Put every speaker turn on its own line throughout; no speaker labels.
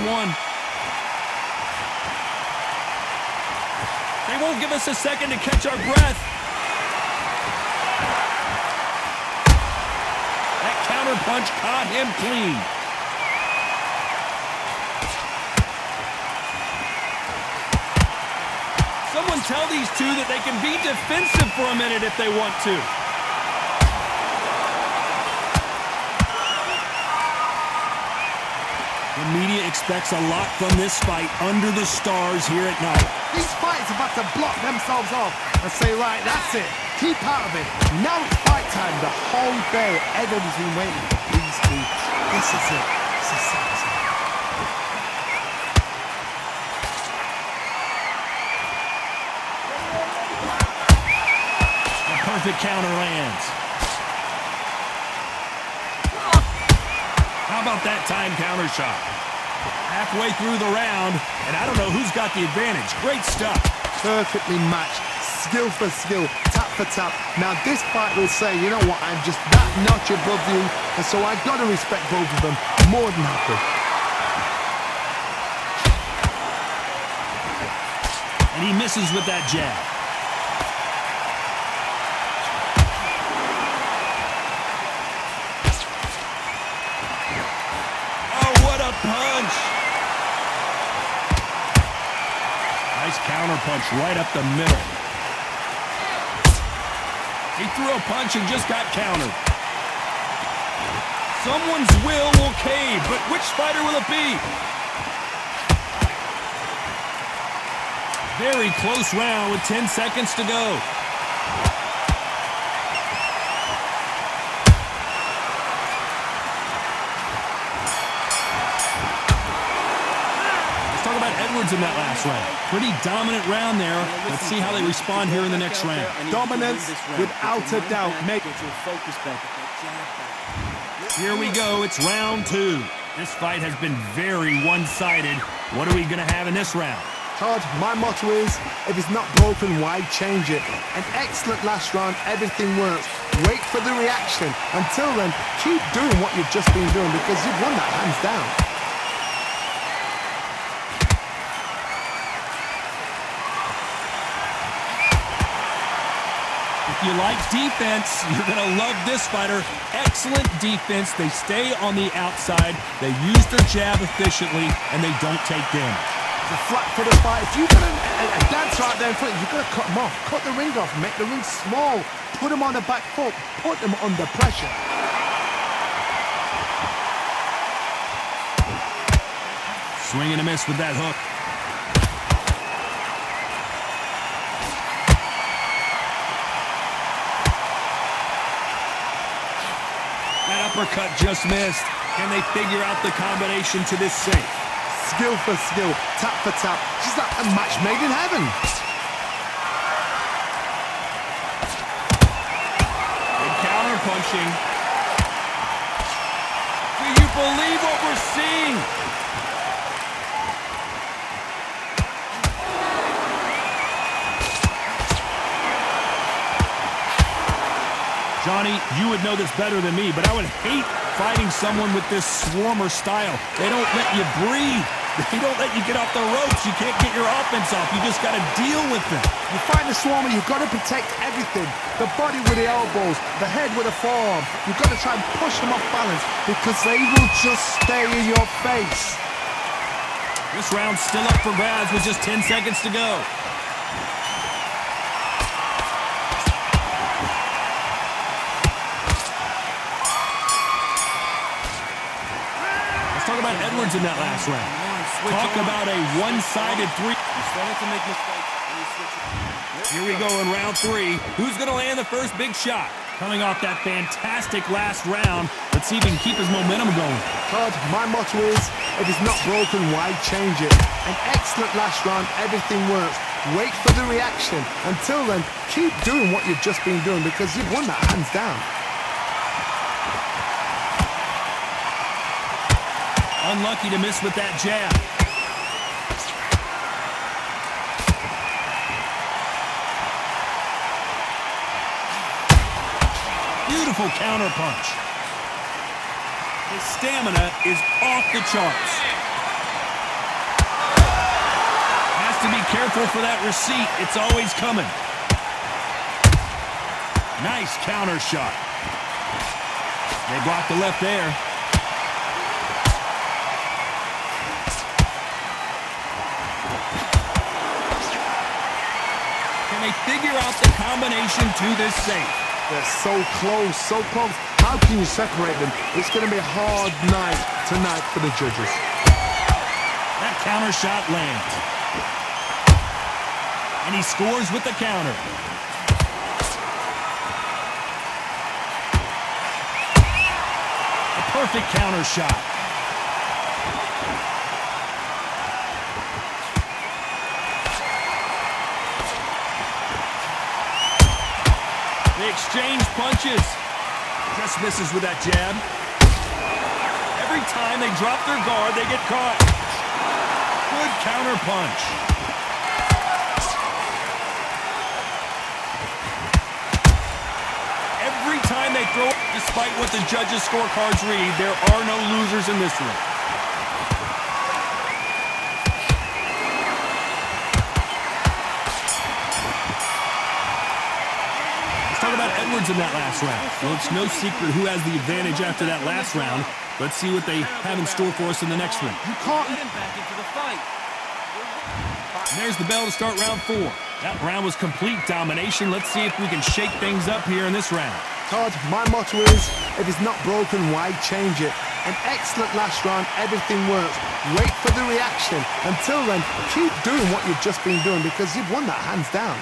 1. They won't give us a second to catch our breath. That counter punch caught him clean. Someone tell these two that they can be defensive for a minute if they want to. The media expects a lot from this fight under the stars here at night.
These fighters are about to block themselves off and say, right, that's it. Keep out of it. Now it's fight time. The whole day, everybody's been waiting for these two. This is it. This is sexy.
A perfect counter lands. How about that time counter shot? Halfway through the round, and I don't know who's got the advantage. Great stuff.
Perfectly matched, skill for skill, tap for tap. Now this fight will say, you know what, I'm just that notch above you, and so I've got to respect both of them. More than happy.
And he misses with that jab. Oh, what a punch! Nice counter punch right up the middle. He threw a punch and just got countered. Someone's will cave, but which fighter will it be? Very close round with 10 seconds to go. Edwards in that last round. Pretty dominant round there. Let's see how they respond here in the next round.
Dominance, without a doubt.
Here we go. It's round 2. This fight has been very one-sided. What are we going to have in this round?
Todd, my motto is, if it's not broken, why change it? An excellent last round. Everything works. Wait for the reaction. Until then, keep doing what you've just been doing because you've won that hands down.
If you like defense, you're going to love this fighter. Excellent defense. They stay on the outside. They use their jab efficiently, and they don't take damage.
It's a flat-footed fight. If you've got a dancer out there in front, you've got to cut them off. Cut the ring off. Make the ring small. Put them on the back foot. Put them under pressure.
Swing and a miss with that hook. Uppercut just missed. Can they figure out the combination to this sink?
Skill for skill, tap for tap. Just like a match made in heaven.
Good counter punching. Do you believe what we're seeing? Johnny, you would know this better than me, but I would hate fighting someone with this swarmer style. They don't let you breathe. They don't let you get off the ropes. You can't get your offense off. You just got to deal with them.
You fight the swarmer, you've got to protect everything. The body with the elbows, the head with the forearm. You've got to try and push them off balance because they will just stay in your face.
This round's still up for grabs with just 10 seconds to go. Talk about Edwards in that last round. Talk about a one-sided three. Here we go in round 3. Who's going to land the first big shot? Coming off that fantastic last round, let's see if he can keep his momentum going.
Todd, my motto is, if it's not broken, why change it? An excellent last round, everything works. Wait for the reaction. Until then, keep doing what you've just been doing because you've won that hands down.
Unlucky to miss with that jab. Beautiful counter punch. His stamina is off the charts. careful for that receipt. It's always coming. Nice counter shot. They blocked the left there. Can they figure out the combination to this safe?
They're so close, so close. How can you separate them? It's going to be a hard night tonight for the judges.
That counter shot lands. And he scores with the counter. A perfect counter shot. They exchange punches. Just misses with that jab. Every time they drop their guard, they get caught. Good counter punch. Every time they throw it, despite what the judges' scorecards read, there are no losers in this one. Talk about Edwards in that last round. Well, it's no secret who has the advantage after that last round. Let's see what they have in store for us in the next one.
You can't
Get him back into the fight.
And there's the bell to start round 4. That round was complete domination. Let's see if we can shake things up here in this round.
Todd, my motto is, if it's not broken, why change it? An excellent last round, everything works. Wait for the reaction. Until then, keep doing what you've just been doing because you've won that hands down.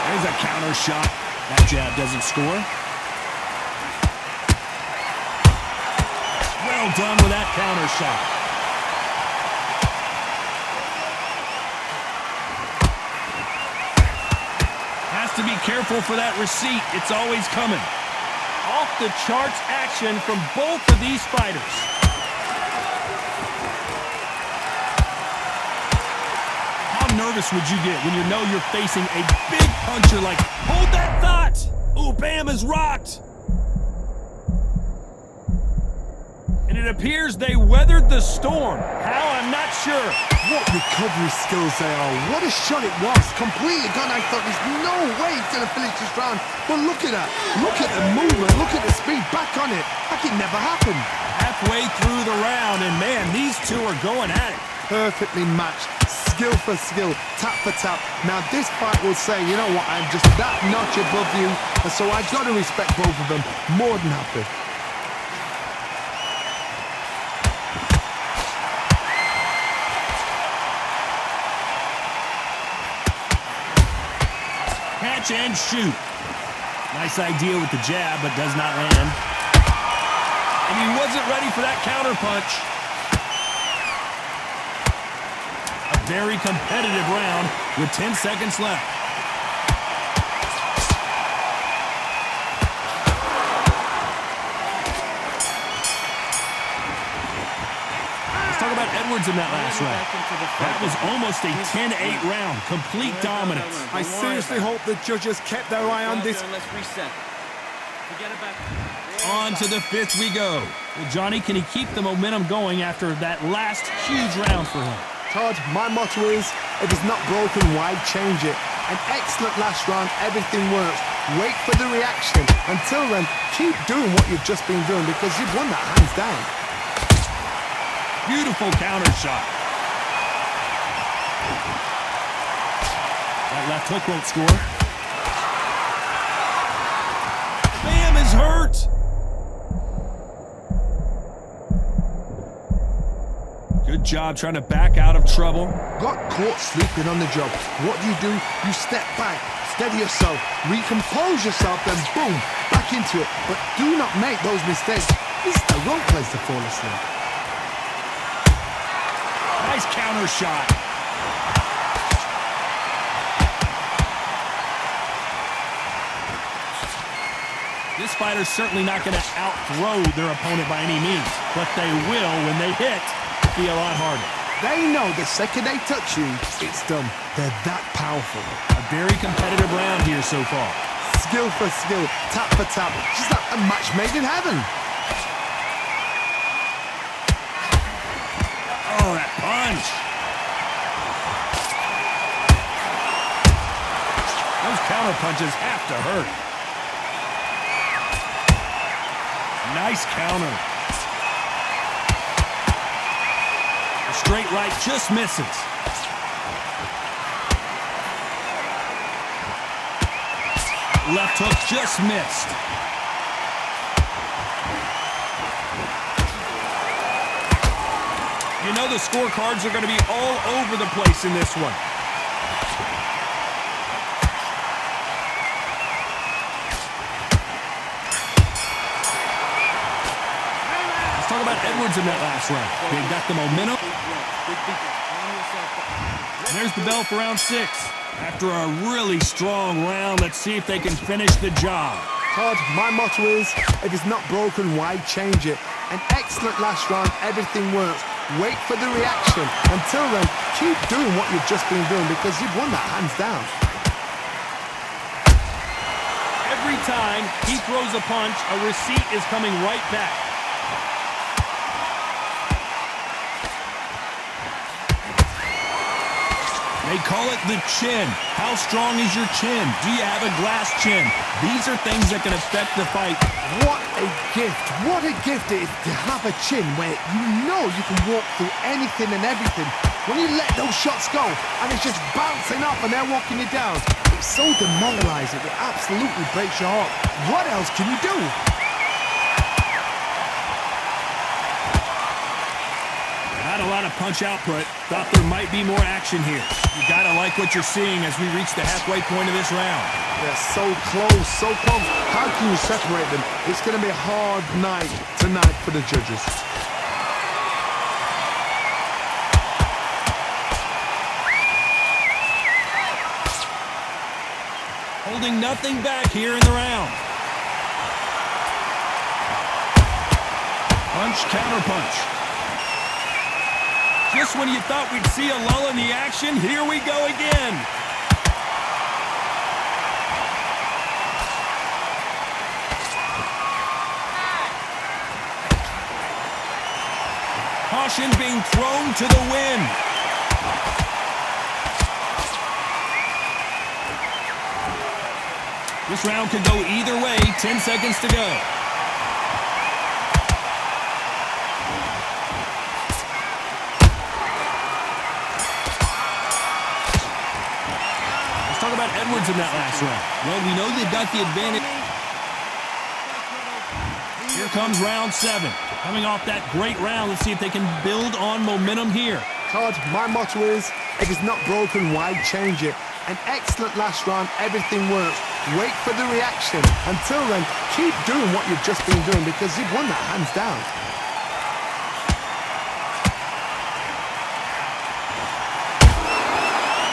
There's a counter shot. That jab doesn't score. Well done with that counter shot. Has to be careful for that receipt. It's always coming. Off the charts action from both of these fighters. How nervous would you get when you know you're facing a big puncher like, hold that thought! Ooh, bam is rocked. And it appears they weathered the storm. How? I'm not sure.
What recovery skills they are. What a shot it was. Completely gone. I thought there's no way he's going to finish this round. But look at that. Look at the movement. Look at the speed. Back on it. Like it never happened.
Halfway through the round, and man, these two are going at it.
Perfectly matched. Skill for skill. Tap for tap. Now this fight will say, you know what, I'm just that notch above you. And so I've got to respect both of them. More than happy.
Catch and shoot. Nice idea with the jab, but does not land. And he wasn't ready for that counter punch. A very competitive round with 10 seconds left. Let's talk about Edwards in that last round. That was almost a 10-8 round. Complete dominance.
I seriously hope the judges kept their eye on this.
Let's reset. Forget about
On to the 5th we go. Well, Johnny, can he keep the momentum going after that last huge round for him?
Todd, my motto is, if it's not broken, why change it? An excellent last round, everything works. Wait for the reaction. Until then, keep doing what you've just been doing because you've won that hands down.
Beautiful counter shot. That left hook won't score. Bam is hurt. Good job trying to back out of trouble.
Got caught sleeping on the job. What do? You step back, steady yourself, recompose yourself, then boom, back into it. But do not make those mistakes. This is the wrong place to fall asleep.
Nice counter shot. This fighter's certainly not going to outthrow their opponent by any means, but they will, when they hit, be a lot harder.
They know the second they touch you, it's done. They're that powerful.
A very competitive round here so far.
Skill for skill, tap for tap. Just like a match made in heaven.
punch. Those counter punches have to hurt. Nice counter. The straight right just misses. Left hook just missed. You know the scorecards are going to be all over the place in this one. Let's talk about Edwards in that last round. They got the momentum. And there's the bell for round 6. After a really strong round, let's see if they can finish the job.
Todd, my motto is, if it's not broken, why change it? An excellent last round, everything works. Wait for the reaction. Until then, keep doing what you've just been doing because you've won that hands down.
Every time he throws a punch, a receipt is coming right back. They call it the chin. How strong is your chin? Do you have a glass chin? These are things that can affect the fight.
What a gift. What a gift it is to have a chin where you know you can walk through anything and everything. When you let those shots go and it's just bouncing off and they're walking you down, it's so demoralizing. It absolutely breaks your heart. What else can you do?
Not a lot of punch output. Thought there might be more action here. You gotta like what you're seeing as we reach the halfway point of this round.
They're so close, so close. How can you separate them? It's going to be a hard night tonight for the judges.
Holding nothing back here in the round. Punch, counter punch. Just when you thought we'd see a lull in the action, here we go again. Caution being thrown to the wind. This round could go either way. 10 seconds to go. Let's talk about Edwards in that last round. Well, we know they've got the advantage. Here comes round 7. Coming off that great round, let's see if they can build on momentum here.
Todd, my motto is, if it's not broken, why change it? An excellent last round, everything works. Wait for the reaction. Until then, keep doing what you've just been doing because you've won that hands down.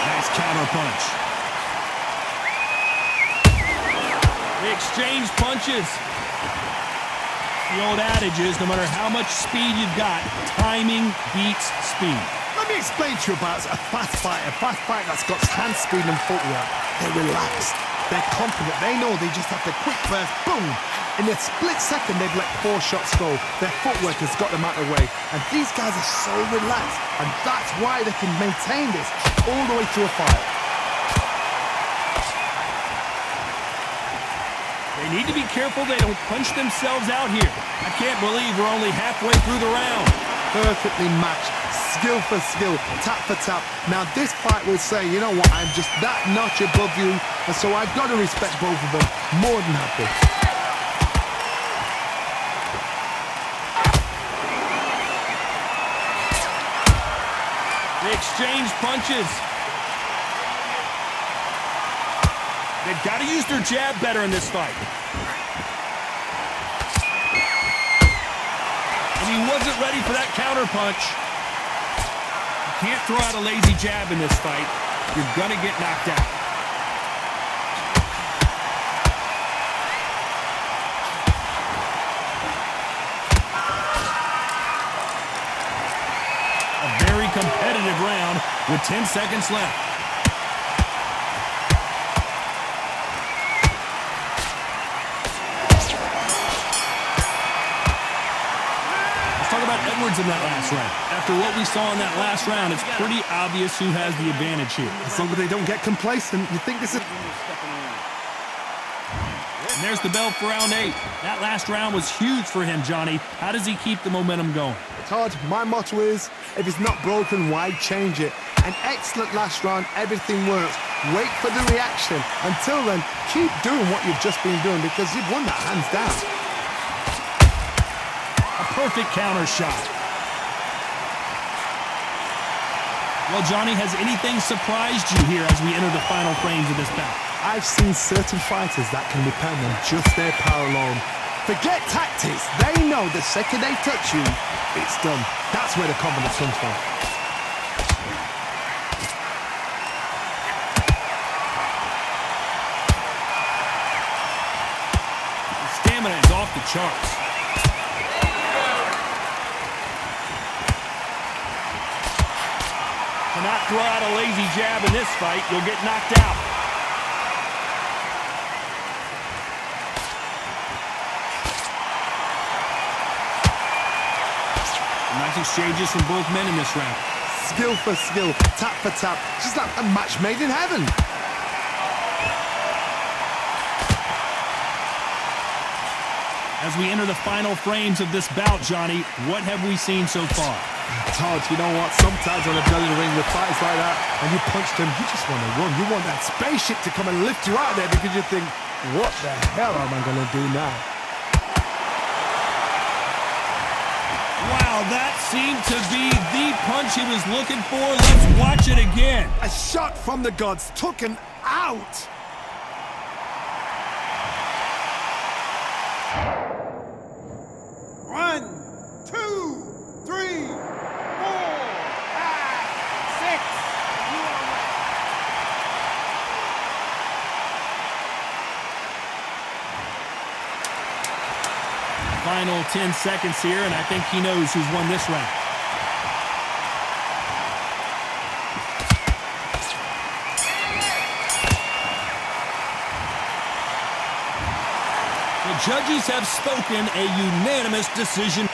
Nice counter punch. They exchange punches. The old adage is, no matter how much speed you've got, timing beats speed.
Let me explain to you about a fast fighter. A fast fighter that's got hand speed and footwork. They're relaxed. They're confident. They know they just have to quick burst, boom. In a split second, they've let 4 shots go. Their footwork has got them out of the way. And these guys are so relaxed. And that's why they can maintain this all the way through a fight.
They need to be careful they don't punch themselves out here. I can't believe we're only halfway through the round.
Perfectly matched, skill for skill, tap for tap. Now this fight will say, you know what, I'm just that notch above you, and so I've got to respect both of them. More than happy.
They exchange punches. They've got to use their jab better in this fight. And he wasn't ready for that counter punch. You can't throw out a lazy jab in this fight. You're gonna get knocked out. A very competitive round with 10 seconds left. Edwards in that last round. After what we saw in that last round, it's pretty obvious who has the advantage here.
As long as they don't get complacent, you think this is...
And there's the bell for round 8. That last round was huge for him, Johnny. How does he keep the momentum going?
Todd, my motto is, if it's not broken, why change it? An excellent last round, everything works. Wait for the reaction. Until then, keep doing what you've just been doing because you've won that hands down.
A perfect counter shot. Well, Johnny, has anything surprised you here as we enter the final frames of this bout?
I've seen certain fighters that can depend on just their power alone. Forget tactics. They know the second they touch you, it's done. That's where the confidence comes from.
The stamina is off the charts. Cannot throw out a lazy jab in this fight. You'll get knocked out. Nice exchanges from both men in this round.
Skill for skill, tap for tap. Just like a match made in heaven.
As we enter the final frames of this bout, Johnny, what have we seen so far?
Todd, you know what? Sometimes when I've done in the ring with fights like that, and you punched him, you just want to run. You want that spaceship to come and lift you out there because you think, what the hell am I going to do now?
Wow, that seemed to be the punch he was looking for. Let's watch it again.
A shot from the gods took him out.
One, two, three, 4, 5, 6.
Final 10 seconds here, and I think he knows who's won this round. The judges have spoken, a unanimous decision.